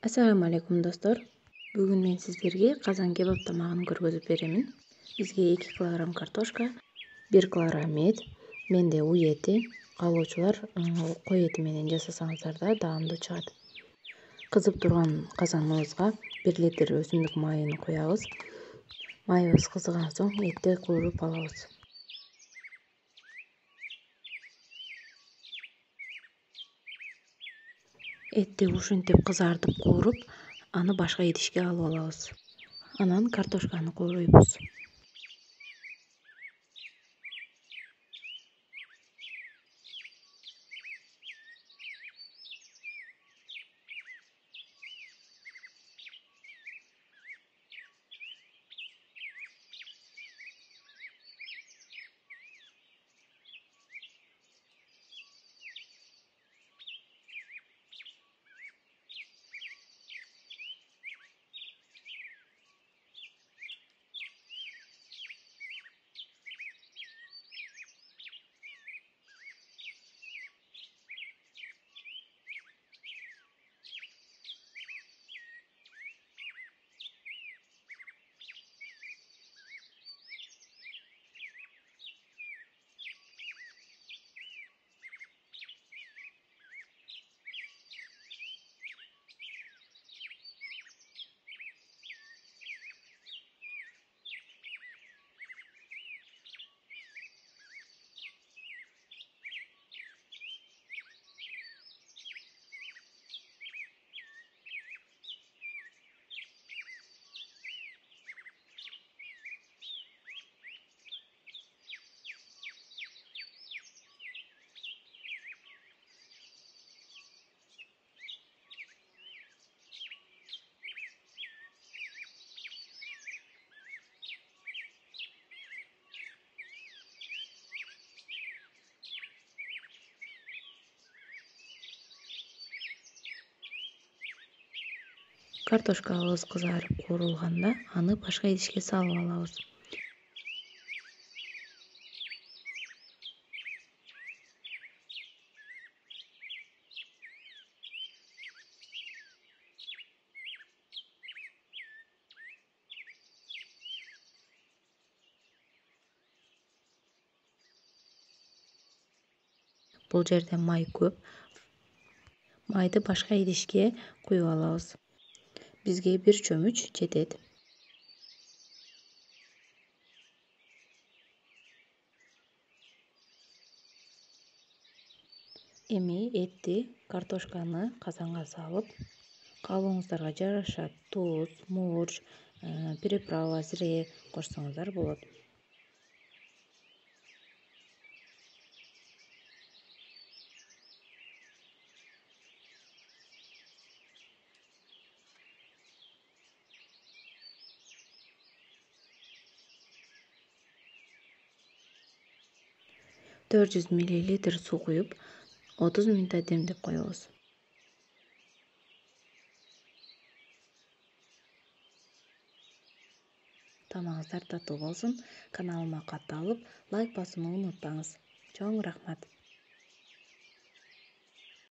Assalamu alaikum dostlar. Бүгін мен сіздерге қазан кебаб тамағын көргізіп беремін. Бізге 2 кг картошка, 1 кг ет, менде үй еті, қалаушылар қой еті менен жасасаңыздар да даамдуу чыгат. Кызып турган казаныбызга 1 литр өсүмдүк майын коябыз. Майыбыз кызыган соң этти кууруп алабыз. Этти ушинтип кызартып кууруп, аны башка идишке алып алабыз. Анан картошканы кууруйбуз. Картошкабыз кызарып куурулганда аны башка идишке салып алабыз. Бул жерде май көп. Майды башка идишке куюп алабыз. Бизге 1 чөмүч жетет. Эми этти, картошканы казанга салып, каалооңуздарга жараша туз, мурч, приправа, зире кошсоңуздар болот. Төрт жүз мл суу куюп, 30 мүнөт демдеп коебуз. Тамагыңыздар таттуу болсун. Каналыма катталып, лайк басууну унутпаңыз. Чоң рахмат.